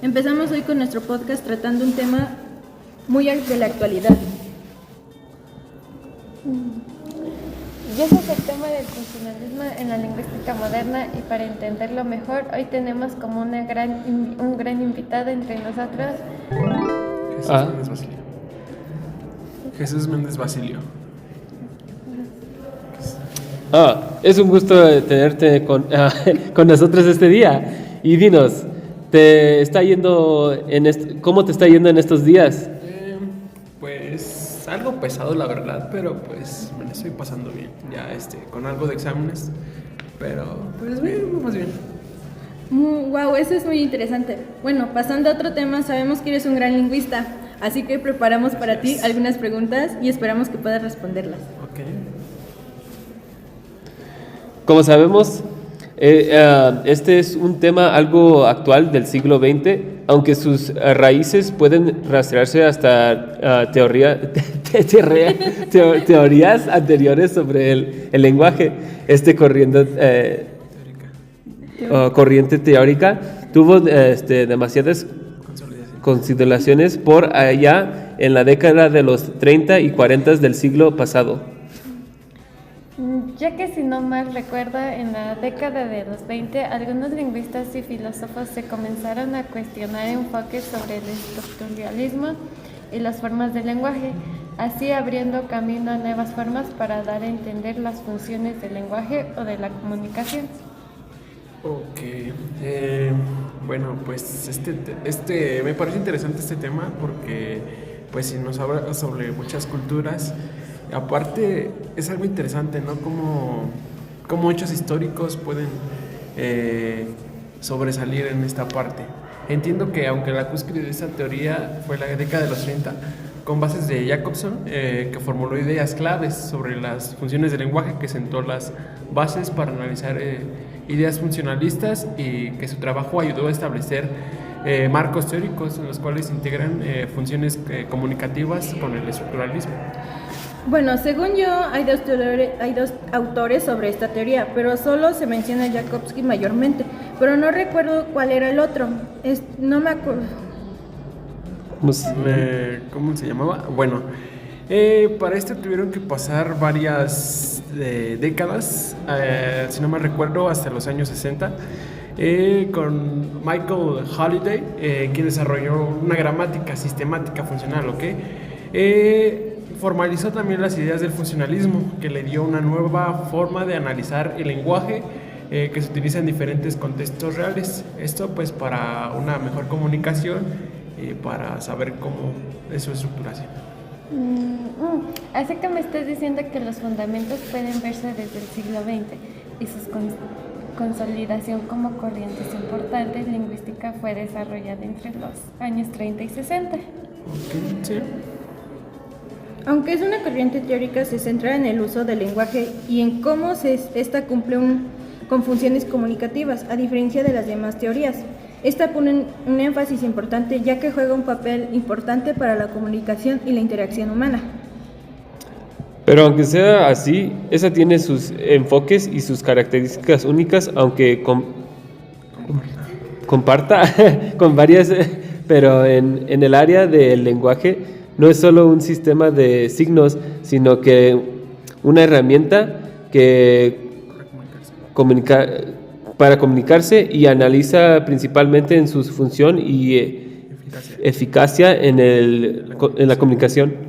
Empezamos hoy con nuestro podcast tratando un tema muy de la actualidad. Y ese es el tema del funcionalismo en la lingüística moderna, y para entenderlo mejor, hoy tenemos como un gran invitado entre nosotros. Jesús Méndez Basilio. Es un gusto tenerte con nosotros este día. Y dinos, ¿cómo te está yendo en estos días? Pues algo pesado la verdad, pero pues me la estoy pasando bien. Ya con algo de exámenes, pero pues bien, vamos bien. Wow, eso es muy interesante. Bueno, pasando a otro tema, sabemos que eres un gran lingüista, así que preparamos para ti algunas preguntas y esperamos que puedas responderlas. Ok. Como sabemos, este es un tema algo actual del siglo XX, aunque sus raíces pueden rastrearse hasta teorías anteriores sobre el lenguaje. Corriente teórica tuvo demasiadas consideraciones por allá en la década de los 30 y 40 del siglo pasado. Ya que, si no mal recuerdo, en la década de los 20, algunos lingüistas y filósofos se comenzaron a cuestionar enfoques sobre el estructuralismo y las formas del lenguaje, así abriendo camino a nuevas formas para dar a entender las funciones del lenguaje o de la comunicación. Ok, bueno, pues me parece interesante este tema porque pues si nos habla sobre muchas culturas. Aparte, es algo interesante, ¿no? Cómo hechos históricos pueden sobresalir en esta parte. Entiendo que aunque la cúspide de esta teoría fue la década de los 30, con bases de Jacobson, que formuló ideas claves sobre las funciones del lenguaje, que sentó las bases para analizar ideas funcionalistas, y que su trabajo ayudó a establecer marcos teóricos en los cuales integran funciones comunicativas con el estructuralismo. Bueno, según yo, hay dos autores sobre esta teoría, pero solo se menciona Jacobi mayormente, pero no recuerdo cuál era el otro. No me acuerdo. ¿Cómo se llamaba? Bueno, para esto tuvieron que pasar varias décadas, si no me recuerdo, hasta los años 60, con Michael Halliday, quien desarrolló una gramática sistemática funcional, ¿ok? Formalizó también las ideas del funcionalismo, que le dio una nueva forma de analizar el lenguaje que se utiliza en diferentes contextos reales. Esto pues para una mejor comunicación y para saber cómo es su estructuración. Así que me estás diciendo que los fundamentos pueden verse desde el siglo XX y su consolidación como corrientes importantes lingüística fue desarrollada entre los años 30 y 60. Ok, sí. Aunque es una corriente teórica, se centra en el uso del lenguaje y en cómo esta cumple con funciones comunicativas, a diferencia de las demás teorías. Esta pone un énfasis importante, ya que juega un papel importante para la comunicación y la interacción humana. Pero aunque sea así, esa tiene sus enfoques y sus características únicas, aunque comparta con varias, pero en el área del lenguaje no es solo un sistema de signos, sino que una herramienta para comunicarse, y analiza principalmente en su función y eficacia en la comunicación.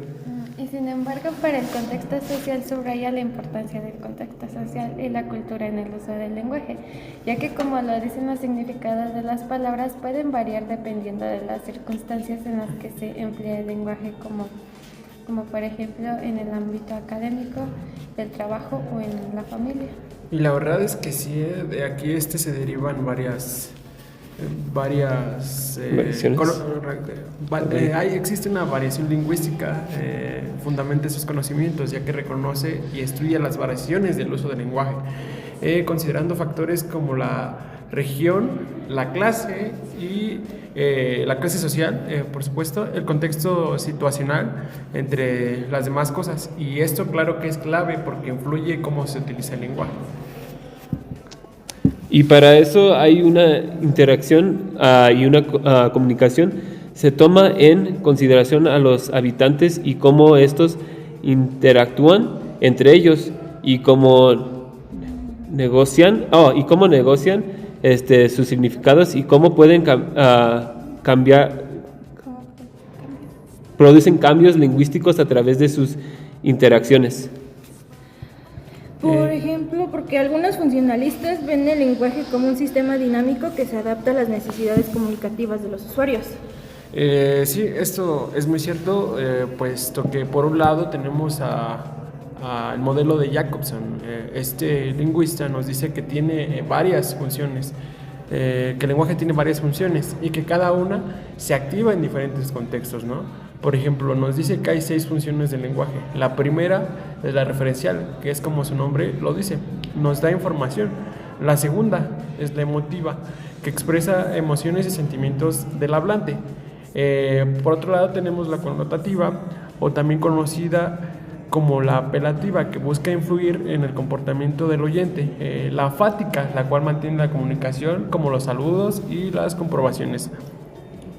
Y sin embargo, para el contexto social subraya la importancia del contexto social y la cultura en el uso del lenguaje, ya que, como lo dicen, los significados de las palabras pueden variar dependiendo de las circunstancias en las que se emplea el lenguaje, como por ejemplo en el ámbito académico, del trabajo o en la familia. Y la verdad es que sí, de aquí se derivan varias existe una variación lingüística, fundamenta sus conocimientos, ya que reconoce y estudia las variaciones del uso del lenguaje, considerando factores como la región, la clase y la clase social, por supuesto, el contexto situacional, entre las demás cosas. Y esto claro que es clave porque influye cómo se utiliza el lenguaje. Y para eso hay una interacción y una comunicación. Se toma en consideración a los habitantes y cómo estos interactúan entre ellos y cómo negocian sus significados y cómo pueden cambiar, producen cambios lingüísticos a través de sus interacciones. Por ejemplo, porque algunos funcionalistas ven el lenguaje como un sistema dinámico que se adapta a las necesidades comunicativas de los usuarios. Sí, esto es muy cierto, puesto que por un lado tenemos el modelo de Jacobson. Este lingüista nos dice que tiene varias funciones, que el lenguaje tiene varias funciones y que cada una se activa en diferentes contextos, ¿no? Por ejemplo, nos dice que hay 6 funciones del lenguaje. La primera es la referencial, que es como su nombre lo dice, nos da información. La segunda es la emotiva, que expresa emociones y sentimientos del hablante. Por otro lado tenemos la connotativa, o también conocida como la apelativa, que busca influir en el comportamiento del oyente. La fática, la cual mantiene la comunicación, como los saludos y las comprobaciones.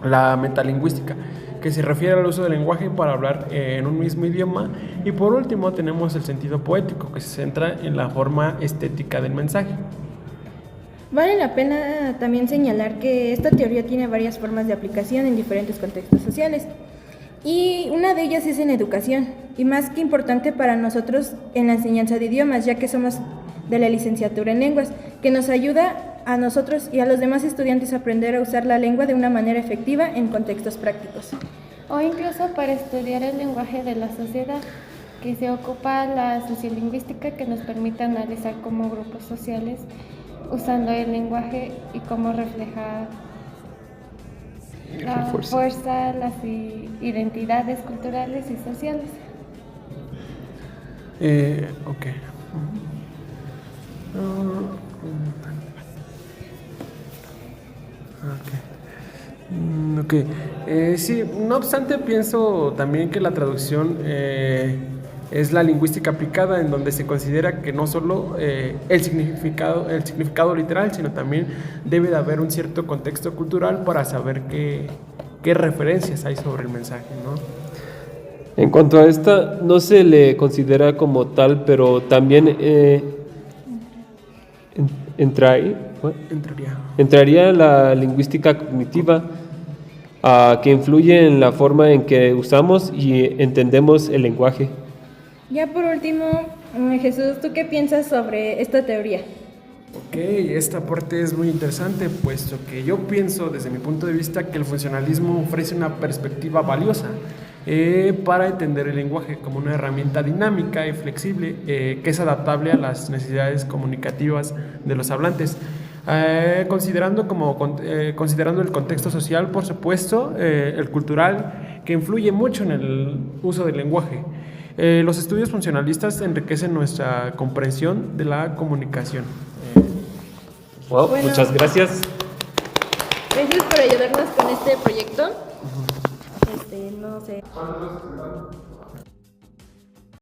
La metalingüística, que se refiere al uso del lenguaje para hablar en un mismo idioma. Y por último tenemos el sentido poético, que se centra en la forma estética del mensaje. Vale la pena también señalar que esta teoría tiene varias formas de aplicación en diferentes contextos sociales. Y una de ellas es en educación, y más que importante para nosotros en la enseñanza de idiomas, ya que somos de la licenciatura en lenguas, que nos ayuda a nosotros y a los demás estudiantes a aprender a usar la lengua de una manera efectiva en contextos prácticos. O incluso para estudiar el lenguaje de la sociedad, que se ocupa la sociolingüística, que nos permite analizar cómo grupos sociales usando el lenguaje y cómo refleja la fuerza, las identidades culturales y sociales. Ok. Ok. Sí, no obstante, pienso también que la traducción es la lingüística aplicada, en donde se considera que no solo el significado literal, sino también debe de haber un cierto contexto cultural para saber qué referencias hay sobre el mensaje, ¿no? En cuanto a esta, no se le considera como tal, pero también entraría la lingüística cognitiva, que influye en la forma en que usamos y entendemos el lenguaje. Ya por último, Jesús, ¿tú qué piensas sobre esta teoría? Ok, esta parte es muy interesante, puesto que yo pienso desde mi punto de vista que el funcionalismo ofrece una perspectiva valiosa para entender el lenguaje como una herramienta dinámica y flexible que es adaptable a las necesidades comunicativas de los hablantes. Considerando el contexto social, por supuesto, el cultural, que influye mucho en el uso del lenguaje. Los estudios funcionalistas enriquecen nuestra comprensión de la comunicación. Bueno, muchas gracias. Gracias por ayudarnos con este proyecto. No sé.